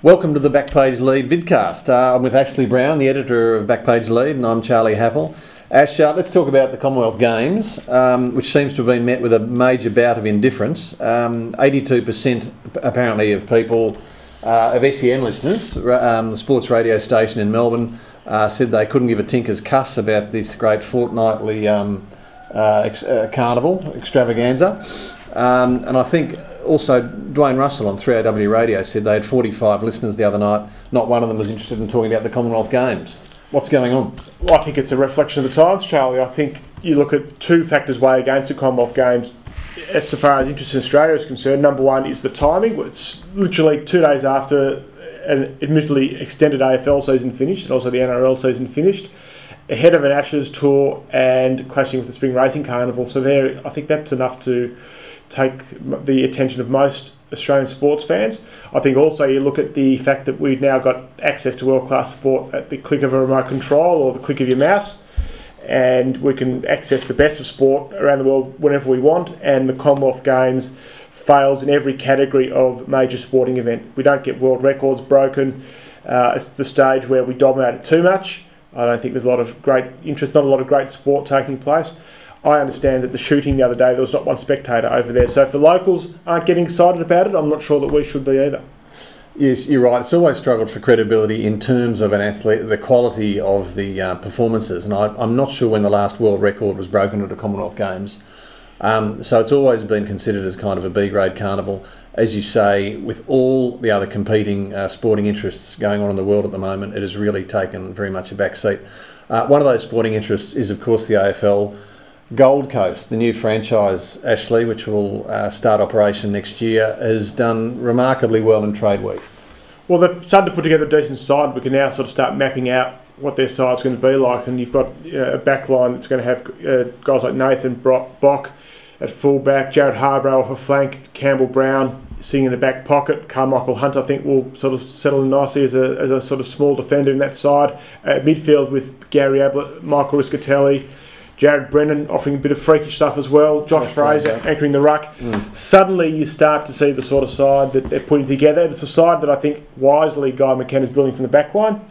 Welcome to the Backpage Lead Vidcast. I'm with Ashley Browne, the editor of Backpage Lead, and I'm Charlie Happell. Ash, let's talk about the Commonwealth Games, which seems to have been met with a major bout of indifference. 82% apparently of people, of SEN listeners, the sports radio station in Melbourne, said they couldn't give a tinker's cuss about this great fortnightly carnival extravaganza. And I think also Dwayne Russell on 3AW Radio said they had 45 listeners the other night. Not one of them was interested in talking about the Commonwealth Games. What's going on? Well, I think it's a reflection of the times, Charlie. I think you look at two factors weigh against the Commonwealth Games as far as interest in Australia is concerned. Number one is the timing. It's literally 2 days after an admittedly extended AFL season finished and also the NRL season finished, ahead of an Ashes tour and clashing with the Spring Racing Carnival. So there, I think that's enough to take the attention of most Australian sports fans. I think also you look at the fact that we've now got access to world-class sport at the click of a remote control or the click of your mouse, and we can access the best of sport around the world whenever we want, and the Commonwealth Games fails in every category of major sporting event. We don't get world records broken. It's the stage where we dominate it too much. I don't think there's a lot of great interest, not a lot of great sport taking place. I understand that the shooting the other day, there was not one spectator over there. So if the locals aren't getting excited about it, I'm not sure that we should be either. Yes, you're right. It's always struggled for credibility in terms of an athlete, the quality of the performances. And I'm not sure when the last world record was broken at the Commonwealth Games. So it's always been considered as kind of a B-grade carnival. As you say, with all the other competing sporting interests going on in the world at the moment, it has really taken very much a back seat. One of those sporting interests is, of course, the AFL. Gold Coast, the new franchise, Ashley, which will start operation next year, has done remarkably well in Trade Week. Well, they've started to put together a decent side. We can now sort of start mapping out what their side's going to be like, and you've got a back line that's going to have guys like Nathan Bock at fullback, Jared Harbrow off a flank, Campbell Browne sitting in the back pocket, Carmichael Hunt I think will sort of settle in nicely as a sort of small defender in that side. Midfield with Gary Ablett, Michael Riscatelli, Jared Brennan offering a bit of freakish stuff as well, Josh Fraser anchoring the ruck. Suddenly you start to see the sort of side that they're putting together. It's a side that I think wisely Guy McKenna's building from the back line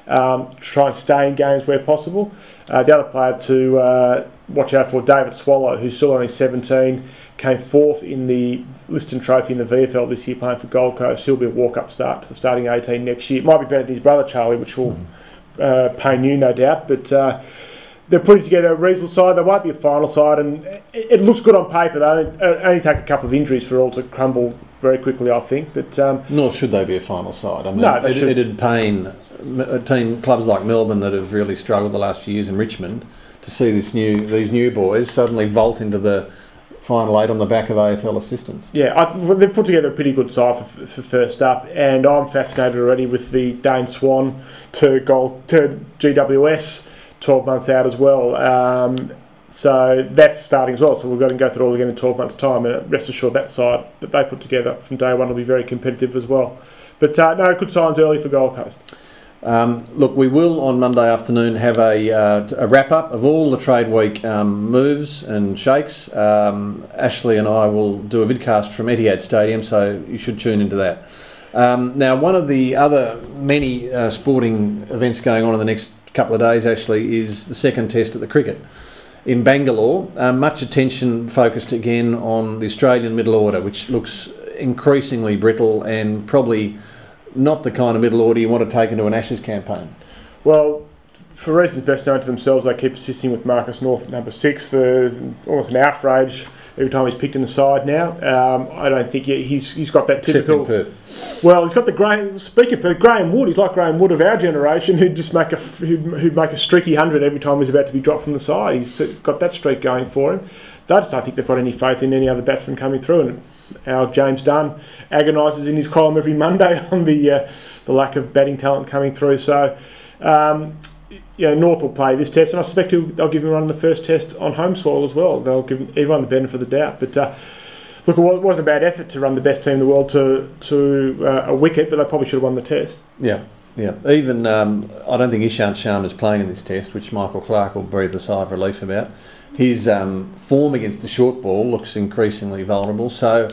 to try and stay in games where possible. The other player to watch out for, David Swallow, who's still only 17, came fourth in the Liston Trophy in the VFL this year playing for Gold Coast. He'll be a walk-up start to the starting 18 next year. It might be better than his brother Charlie, which will pain you no doubt, but they're putting together a reasonable side. They won't be a final side, and it looks good on paper. They only take a couple of injuries for it all to crumble very quickly, I think. But nor should they be a final side. I mean, no, it'd pain clubs like Melbourne that have really struggled the last few years in Richmond to see these new boys suddenly vault into the final eight on the back of AFL assistants. Yeah, they've put together a pretty good side for first up, and I'm fascinated already with the Dane Swan to GWS. 12 months out as well, so that's starting as well, so we've got to go through it all again in 12 months time, and rest assured that side that they put together from day one will be very competitive as well. But no, good signs early for Gold Coast. Look, we will on Monday afternoon have a wrap up of all the Trade Week moves and shakes. Ashley and I will do a vidcast from Etihad Stadium, so you should tune into that. Now, one of the other many sporting events going on in the next couple of days, actually, is the second test at the cricket in Bangalore. Much attention focused again on the Australian middle order, which looks increasingly brittle and probably not the kind of middle order you want to take into an Ashes campaign. Well, for reasons best known to themselves, they keep persisting with Marcus North at number 6. There's almost an outrage every time he's picked in the side now. I don't think he's got that typical. Except in Perth. Well, he's got the Graham Wood. He's like Graham Wood of our generation, who'd just make a streaky 100 every time he's about to be dropped from the side. He's got that streak going for him. They just don't think they've got any faith in any other batsman coming through. And our James Dunn agonises in his column every Monday on the lack of batting talent coming through. So. North will play this test, and I suspect they'll give him a run in the first test on home soil as well. They'll give everyone the benefit of the doubt. But look, it wasn't a bad effort to run the best team in the world to a wicket, but they probably should have won the test. Yeah. Even I don't think Ishant Sharma is playing in this test, which Michael Clarke will breathe a sigh of relief about. His form against the short ball looks increasingly vulnerable. So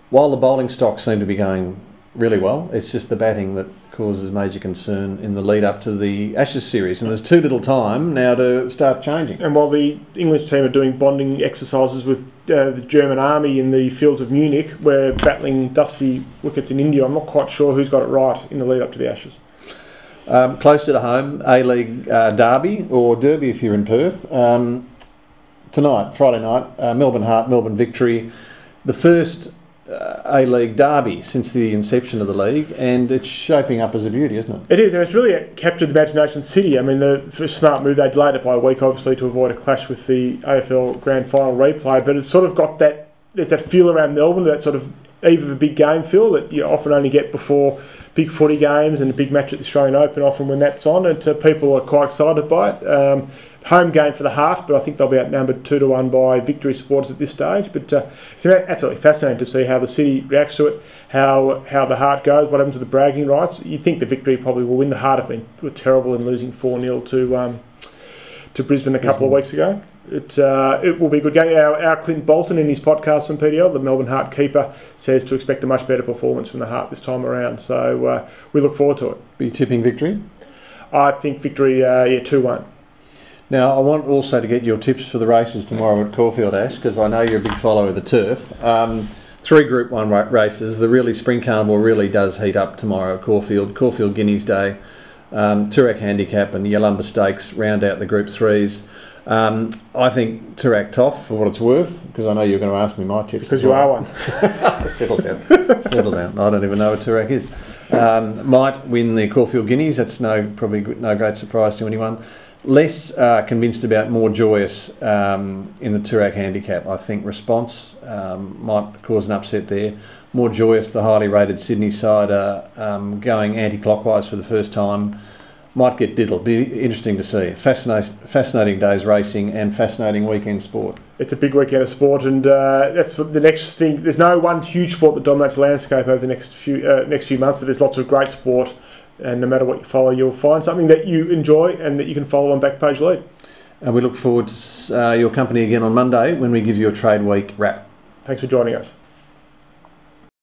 while the bowling stocks seem to be going really well. It's just the batting that causes major concern in the lead up to the Ashes series, and there's too little time now to start changing. And while the English team are doing bonding exercises with the German army in the fields of Munich, we're battling dusty wickets in India. I'm not quite sure who's got it right in the lead up to the Ashes. Closer to home, A-League Derby, or Derby if you're in Perth. Tonight, Friday night, Melbourne Heart, Melbourne Victory. The first A-League derby since the inception of the league, and it's shaping up as a beauty, isn't it? It is, and it's really captured the imagination of City. I mean, the smart move, they delayed it by a week, obviously, to avoid a clash with the AFL Grand Final replay, but it's sort of got that, there's that feel around Melbourne, that sort of eve of a big game feel that you often only get before big footy games and a big match at the Australian Open, often when that's on, and people are quite excited by it. Home game for the Heart, but I think they'll be outnumbered 2-1 by Victory supporters at this stage. But it's absolutely fascinating to see how the City reacts to it, how the Heart goes, what happens to the bragging rights. You'd think the Victory probably will win. The Heart were terrible in losing 4-0 to Brisbane a couple of weeks ago. It will be a good game. Our Clint Bolton in his podcast on PDL, the Melbourne Heart keeper, says to expect a much better performance from the Heart this time around. So we look forward to it. Are you tipping Victory? I think Victory, 2-1. Now, I want also to get your tips for the races tomorrow at Caulfield, Ash, because I know you're a big follower of the turf. 3 Group 1 races. The really Spring Carnival really does heat up tomorrow at Caulfield. Caulfield Guineas Day, Toorak Handicap and Yalumba Stakes round out the Group 3s. I think Toorak Toff, for what it's worth, because I know you're going to ask me my tips. Because you are one. Settle down. I don't even know what Toorak is. Might win the Caulfield Guineas. That's probably no great surprise to anyone. Less convinced about More Joyous in the Toorak Handicap. I think Response might cause an upset there. More Joyous, the highly rated Sydney side, going anti-clockwise for the first time, might get diddled. Be interesting to see. Fascinating days racing and fascinating weekend sport. It's a big weekend of sport, and that's the next thing. There's no one huge sport that dominates the landscape over the next few months, but there's lots of great sport. And no matter what you follow, you'll find something that you enjoy and that you can follow on Backpage Lead. And we look forward to your company again on Monday when we give you a Trade Week wrap. Thanks for joining us.